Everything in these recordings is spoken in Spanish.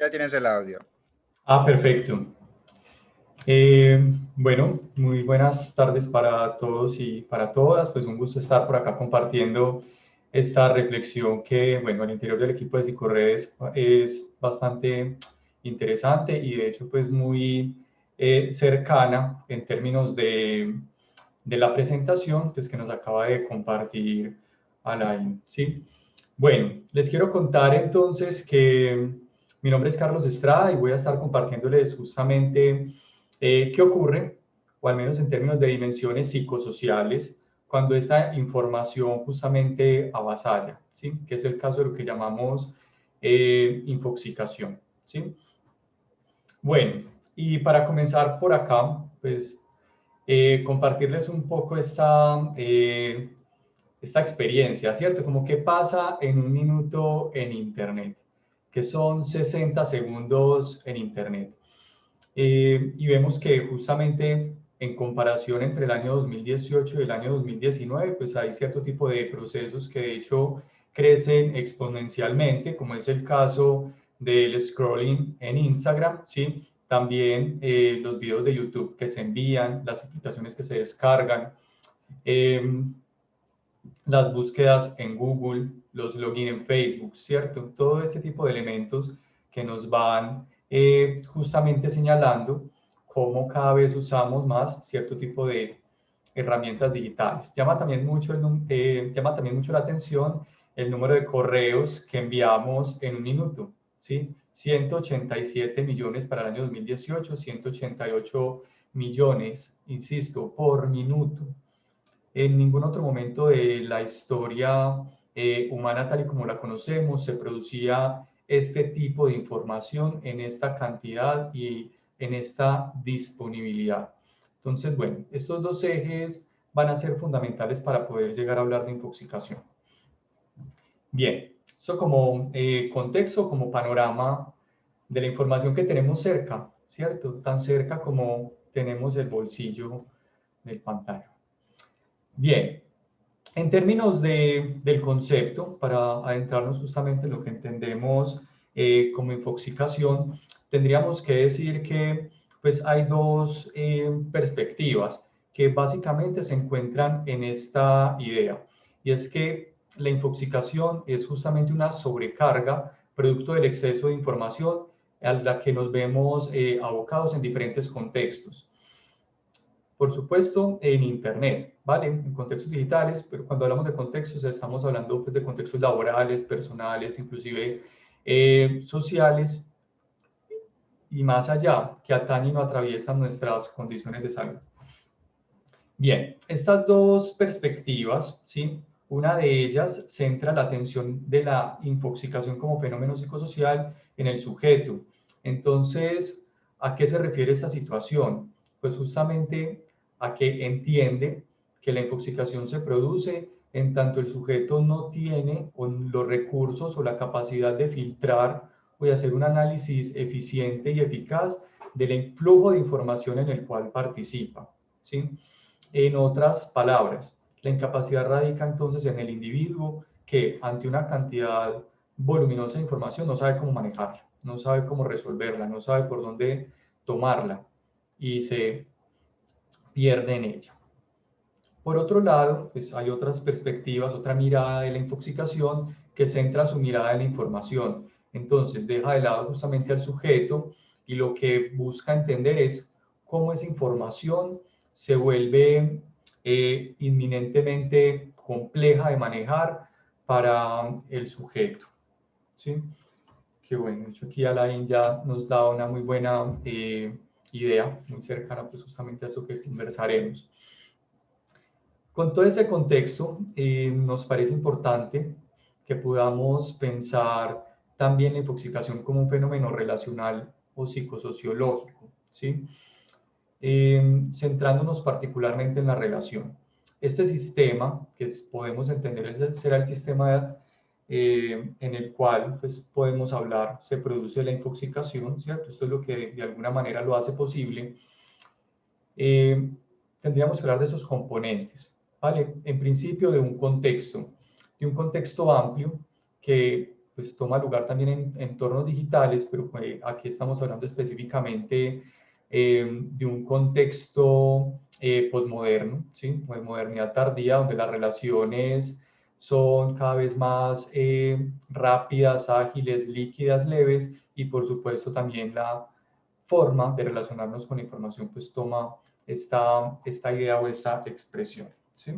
Ya tienes el audio. Perfecto. Bueno, muy buenas tardes para todos y para todas. Pues un gusto estar por acá compartiendo esta reflexión que, bueno, al interior del equipo de Psicorredes es bastante interesante y de hecho pues muy cercana en términos de la presentación pues, que nos acaba de compartir Alain, ¿sí? Bueno, les quiero contar entonces que mi nombre es Carlos Estrada y voy a estar compartiéndoles justamente qué ocurre, o al menos en términos de dimensiones psicosociales, cuando esta información justamente avasalla, ¿sí? Que es el caso de lo que llamamos infoxicación, ¿sí? Bueno, y para comenzar por acá, pues compartirles un poco esta experiencia, ¿cierto? Como qué pasa en un minuto en Internet, que son 60 segundos en Internet. Y vemos que justamente en comparación entre el año 2018 y el año 2019, pues hay cierto tipo de procesos que de hecho crecen exponencialmente, como es el caso del scrolling en Instagram, ¿sí? También los videos de YouTube que se envían, las aplicaciones que se descargan, eh, las búsquedas en Google, los login en Facebook, ¿cierto? Todo este tipo de elementos que nos van justamente señalando cómo cada vez usamos más cierto tipo de herramientas digitales. Llama también mucho la atención el número de correos que enviamos en un minuto, ¿sí? 187 millones para el año 2018, 188 millones, insisto, por minuto. En ningún otro momento de la historia humana tal y como la conocemos se producía este tipo de información en esta cantidad y en esta disponibilidad. Entonces, bueno, estos dos ejes van a ser fundamentales para poder llegar a hablar de infoxicación. Bien, eso como contexto, como panorama de la información que tenemos cerca, ¿cierto? Tan cerca como tenemos el bolsillo del pantano. Bien, en términos del concepto, para adentrarnos justamente en lo que entendemos como infoxicación, tendríamos que decir que pues, hay dos perspectivas que básicamente se encuentran en esta idea. Y es que la infoxicación es justamente una sobrecarga producto del exceso de información a la que nos vemos abocados en diferentes contextos. Por supuesto, en Internet, ¿vale? En contextos digitales, pero cuando hablamos de contextos estamos hablando pues, de contextos laborales, personales, inclusive sociales y más allá, que atañen o atraviesan nuestras condiciones de salud. Bien, estas dos perspectivas, ¿sí? Una de ellas centra la atención de la infoxicación como fenómeno psicosocial en el sujeto. Entonces, ¿a qué se refiere esta situación? Pues justamente a que entiende que la infoxicación se produce en tanto el sujeto no tiene los recursos o la capacidad de filtrar o de hacer un análisis eficiente y eficaz del flujo de información en el cual participa, ¿sí? En otras palabras, la incapacidad radica entonces en el individuo que ante una cantidad voluminosa de información no sabe cómo manejarla, no sabe cómo resolverla, no sabe por dónde tomarla y se pierde en ella. Por otro lado, pues hay otras perspectivas, otra mirada de la infoxicación que centra su mirada en la información. Entonces deja de lado justamente al sujeto y lo que busca entender es cómo esa información se vuelve inminentemente compleja de manejar para el sujeto, ¿sí? Que bueno, de hecho aquí Alain ya nos da una muy buena idea, muy cercana pues justamente a eso que conversaremos. Con todo ese contexto, nos parece importante que podamos pensar también la infoxicación como un fenómeno relacional o psicosociológico, ¿sí? Centrándonos particularmente en la relación. Este sistema, que podemos entender será el sistema en el cual pues, podemos hablar, se produce la infoxicación, ¿cierto? Esto es lo que de alguna manera lo hace posible. Tendríamos que hablar de esos componentes, ¿vale? En principio de un contexto amplio que pues toma lugar también en entornos digitales, pero aquí estamos hablando específicamente de un contexto posmoderno, ¿sí? De modernidad tardía, donde las relaciones son cada vez más rápidas, ágiles, líquidas, leves, y por supuesto también la forma de relacionarnos con la información pues toma esta idea o esta expresión, ¿sí?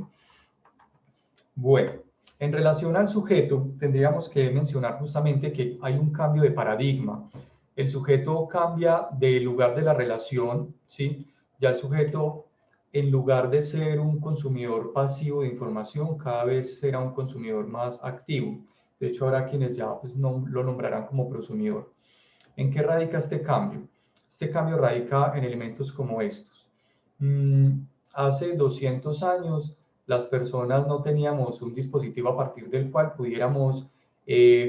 Bueno, en relación al sujeto, tendríamos que mencionar justamente que hay un cambio de paradigma. El sujeto cambia del lugar de la relación, ¿sí? Ya el sujeto, en lugar de ser un consumidor pasivo de información, cada vez será un consumidor más activo. De hecho, habrá quienes ya pues, no, lo nombrarán como prosumidor. ¿En qué radica este cambio? Este cambio radica en elementos como estos. Hace 200 años las personas no teníamos un dispositivo a partir del cual pudiéramos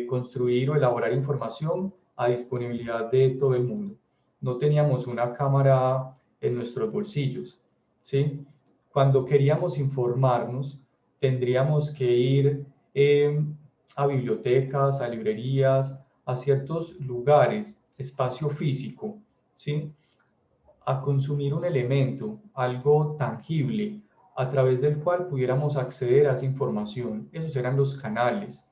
construir o elaborar información a disponibilidad de todo el mundo. No teníamos una cámara en nuestros bolsillos, ¿sí? Cuando queríamos informarnos, tendríamos que ir a bibliotecas, a librerías, a ciertos lugares, espacio físico, ¿sí? A consumir un elemento, algo tangible, a través del cual pudiéramos acceder a esa información. Esos eran los canales.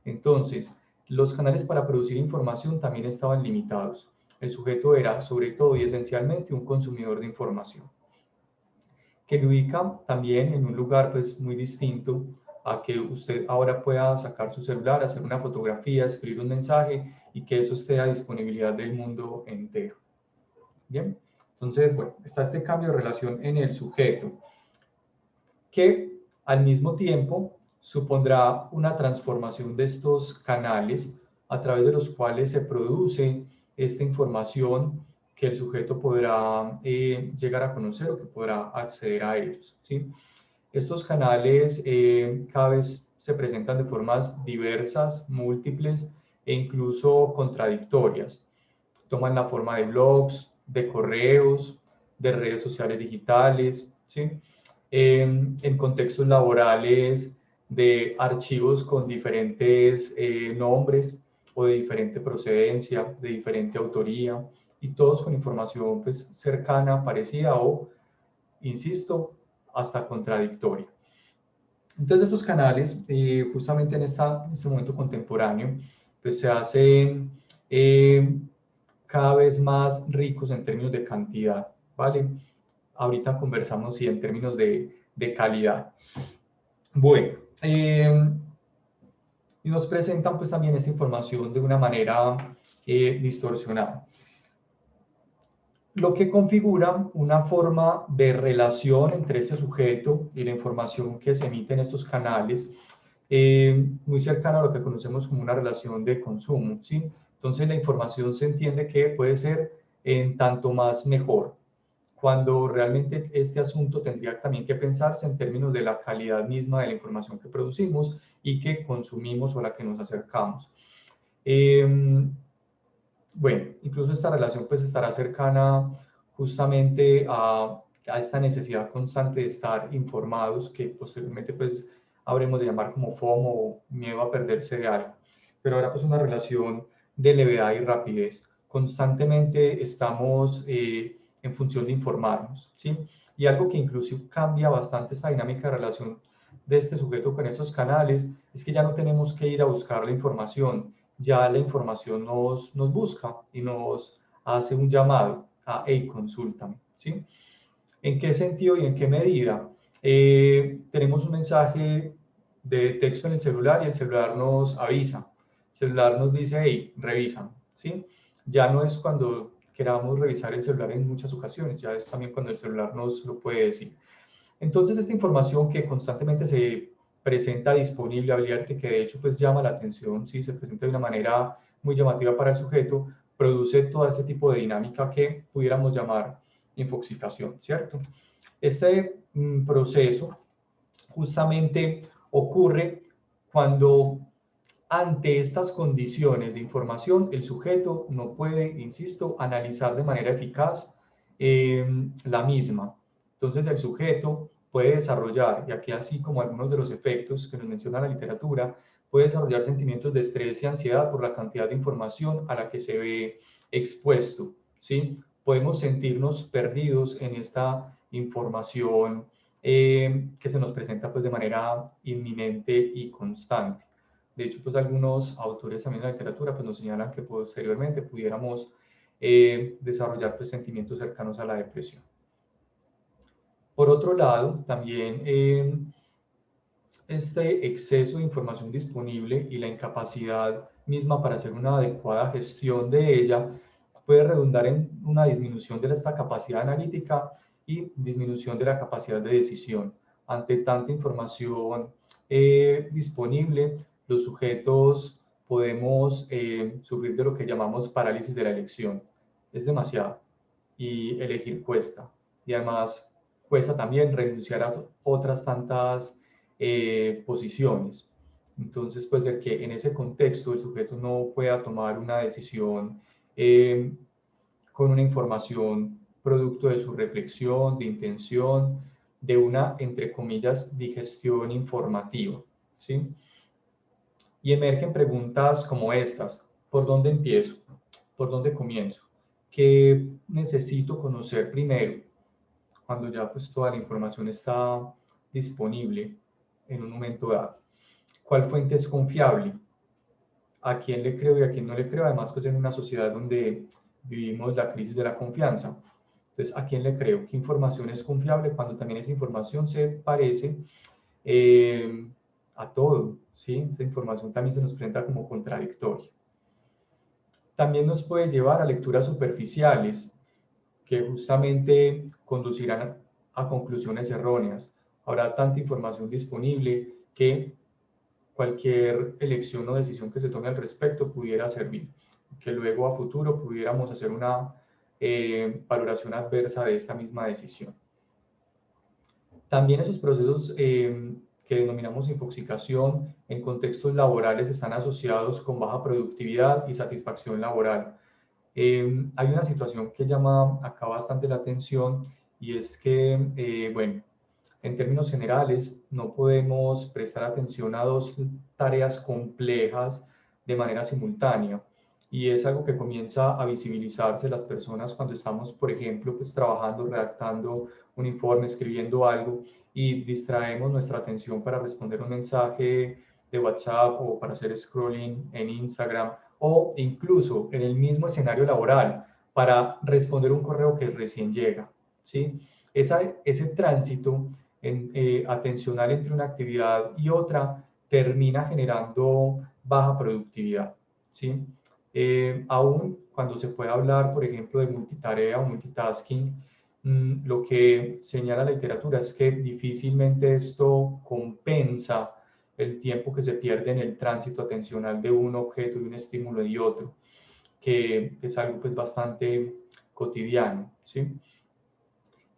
Entonces, los canales para producir información también estaban limitados. El sujeto era, sobre todo y esencialmente, un consumidor de información, que lo ubica también en un lugar pues, muy distinto a que usted ahora pueda sacar su celular, hacer una fotografía, escribir un mensaje y que eso esté a disponibilidad del mundo entero. Bien, entonces, bueno, está este cambio de relación en el sujeto, que al mismo tiempo supondrá una transformación de estos canales a través de los cuales se produce esta información que el sujeto podrá llegar a conocer o que podrá acceder a ellos, ¿sí? Estos canales cada vez se presentan de formas diversas, múltiples e incluso contradictorias. Toman la forma de blogs, de correos, de redes sociales digitales, ¿sí? En contextos laborales, de archivos con diferentes nombres o de diferente procedencia, de diferente autoría, y todos con información pues, cercana, parecida o, insisto, hasta contradictoria. Entonces estos canales, justamente en este momento contemporáneo, pues se hacen cada vez más ricos en términos de cantidad, ¿vale? Ahorita conversamos sí, en términos de calidad. Bueno, y nos presentan pues también esta información de una manera distorsionada, lo que configura una forma de relación entre este sujeto y la información que se emite en estos canales, muy cercana a lo que conocemos como una relación de consumo, ¿sí? Entonces la información se entiende que puede ser en tanto más mejor, cuando realmente este asunto tendría también que pensarse en términos de la calidad misma de la información que producimos y que consumimos o a la que nos acercamos. Bueno, incluso esta relación pues estará cercana justamente a esta necesidad constante de estar informados, que posteriormente pues habremos de llamar como FOMO o miedo a perderse de algo. Pero ahora pues una relación de levedad y rapidez. Constantemente estamos en función de informarnos, ¿sí? Y algo que incluso cambia bastante esta dinámica de relación de este sujeto con esos canales es que ya no tenemos que ir a buscar la información, ya la información nos busca y nos hace un llamado a, hey, consúltame, ¿sí? ¿En qué sentido y en qué medida? Tenemos un mensaje de texto en el celular y el celular nos avisa. El celular nos dice, hey, revisa, ¿sí? Ya no es cuando queramos revisar el celular en muchas ocasiones, ya es también cuando el celular nos lo puede decir. Entonces, esta información que constantemente se presenta disponible, abierta, que de hecho pues llama la atención, ¿sí? Se presenta de una manera muy llamativa para el sujeto, produce todo este tipo de dinámica que pudiéramos llamar infoxicación, ¿cierto? Este proceso justamente ocurre cuando ante estas condiciones de información el sujeto no puede, insisto, analizar de manera eficaz la misma. Entonces el sujeto puede desarrollar, y aquí así como algunos de los efectos que nos menciona la literatura, puede desarrollar sentimientos de estrés y ansiedad por la cantidad de información a la que se ve expuesto, ¿sí? Podemos sentirnos perdidos en esta información que se nos presenta pues de manera inminente y constante. De hecho, pues algunos autores también de la literatura pues nos señalan que posteriormente pudiéramos desarrollar pues sentimientos cercanos a la depresión. Por otro lado, también este exceso de información disponible y la incapacidad misma para hacer una adecuada gestión de ella puede redundar en una disminución de esta capacidad analítica y disminución de la capacidad de decisión. Ante tanta información disponible, los sujetos podemos sufrir de lo que llamamos parálisis de la elección. Es demasiado y elegir cuesta. Y además cuesta también renunciar a otras tantas posiciones. Entonces, puede ser que en ese contexto el sujeto no pueda tomar una decisión con una información producto de su reflexión, de intención, de una, entre comillas, digestión informativa, ¿sí? Y emergen preguntas como estas: ¿por dónde empiezo? ¿Por dónde comienzo? ¿Qué necesito conocer primero? Cuando ya pues toda la información está disponible en un momento dado. ¿Cuál fuente es confiable? ¿A quién le creo y a quién no le creo? Además, pues en una sociedad donde vivimos la crisis de la confianza. Entonces, ¿a quién le creo? ¿Qué información es confiable cuando también esa información se parece a todo? ¿Sí? Esa información también se nos presenta como contradictoria. También nos puede llevar a lecturas superficiales que justamente conducirán a conclusiones erróneas. Habrá tanta información disponible que cualquier elección o decisión que se tome al respecto pudiera servir, que luego a futuro pudiéramos hacer una valoración adversa de esta misma decisión. También esos procesos que denominamos infoxicación en contextos laborales están asociados con baja productividad y satisfacción laboral. Hay una situación que llama acá bastante la atención y es que, bueno, en términos generales, no podemos prestar atención a dos tareas complejas de manera simultánea. Y es algo que comienza a visibilizarse las personas cuando estamos, por ejemplo, pues trabajando, redactando un informe, escribiendo algo y distraemos nuestra atención para responder un mensaje de WhatsApp o para hacer scrolling en Instagram o incluso en el mismo escenario laboral para responder un correo que recién llega, ¿sí? Ese tránsito atencional entre una actividad y otra termina generando baja productividad, ¿sí? Aún cuando se puede hablar, por ejemplo, de multitarea o multitasking, lo que señala la literatura es que difícilmente esto compensa el tiempo que se pierde en el tránsito atencional de un objeto y un estímulo y otro, que es algo pues bastante cotidiano, ¿sí?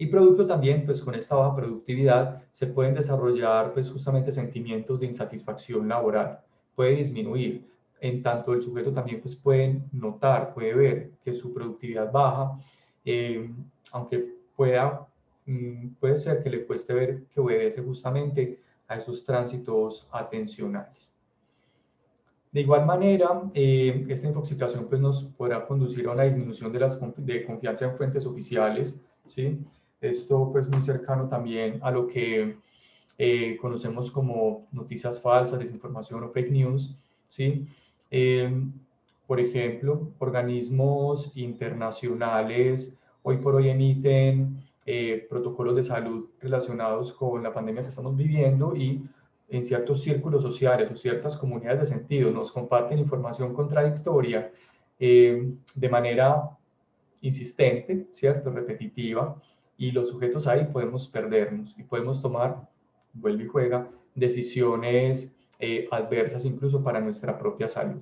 Y producto también, pues con esta baja productividad se pueden desarrollar pues justamente sentimientos de insatisfacción laboral, puede disminuir, en tanto el sujeto también pues puede notar, puede ver que su productividad baja, aunque puede ser que le cueste ver que obedece justamente a esos tránsitos atencionales. De igual manera, esta infoxicación pues, nos podrá conducir a una disminución de confianza en fuentes oficiales, ¿sí? Esto pues muy cercano también a lo que conocemos como noticias falsas, desinformación o fake news, ¿sí? Por ejemplo, organismos internacionales hoy por hoy emiten protocolos de salud relacionados con la pandemia que estamos viviendo y en ciertos círculos sociales o ciertas comunidades de sentido nos comparten información contradictoria de manera insistente, ¿cierto? Repetitiva, y los sujetos ahí podemos perdernos y podemos tomar, vuelve y juega, decisiones adversas incluso para nuestra propia salud.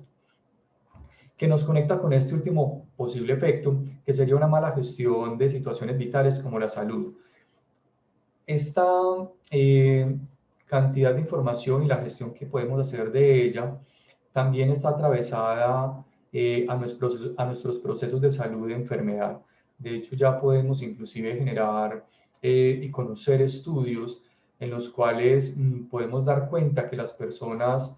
Que nos conecta con este último posible efecto, que sería una mala gestión de situaciones vitales como la salud. Esta cantidad de información y la gestión que podemos hacer de ella también está atravesada a nuestros procesos de salud y enfermedad. De hecho, ya podemos inclusive generar y conocer estudios en los cuales podemos dar cuenta que las personas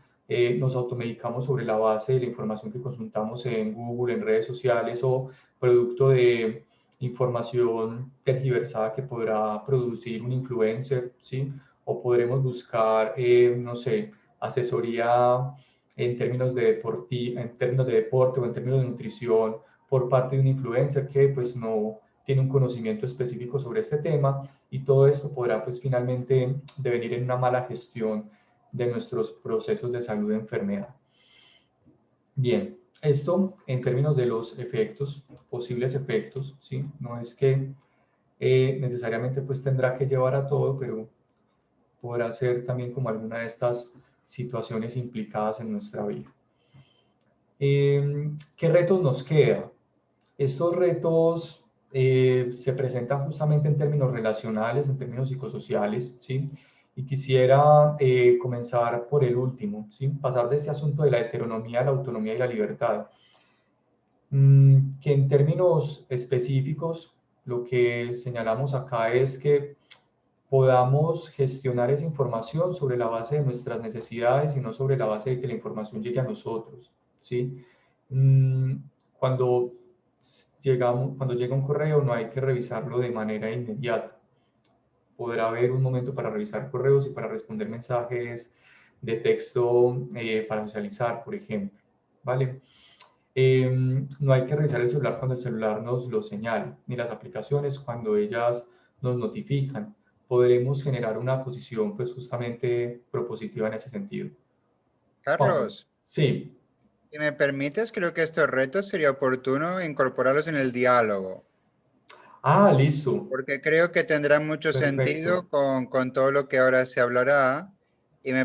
nos automedicamos sobre la base de la información que consultamos en Google, en redes sociales o producto de información tergiversada que podrá producir un influencer, ¿sí? O podremos buscar, no sé, asesoría en términos de deporte o en términos de nutrición por parte de un influencer que pues no tiene un conocimiento específico sobre este tema, y todo esto podrá pues finalmente devenir en una mala gestión de nuestros procesos de salud de enfermedad. Bien, esto en términos de los efectos, posibles efectos, ¿sí? No es que necesariamente pues tendrá que llevar a todo, pero podrá ser también como alguna de estas situaciones implicadas en nuestra vida. ¿Qué retos nos queda? Estos retos se presentan justamente en términos relacionales, en términos psicosociales, ¿sí? Y quisiera comenzar por el último, ¿sí? Pasar de este asunto de la heteronomía a la autonomía y la libertad. Que en términos específicos, lo que señalamos acá es que podamos gestionar esa información sobre la base de nuestras necesidades y no sobre la base de que la información llegue a nosotros, ¿sí? Cuando cuando llega un correo no hay que revisarlo de manera inmediata. Podrá haber un momento para revisar correos y para responder mensajes de texto para socializar, por ejemplo, ¿vale? No hay que revisar el celular cuando el celular nos lo señala, ni las aplicaciones cuando ellas nos notifican. Podremos generar una posición pues justamente propositiva en ese sentido. Juanjo, Carlos, sí. si me permites, creo que estos retos sería oportuno incorporarlos en el diálogo, Ah, listo. porque creo que tendrá mucho Perfecto. sentido con todo lo que ahora se hablará.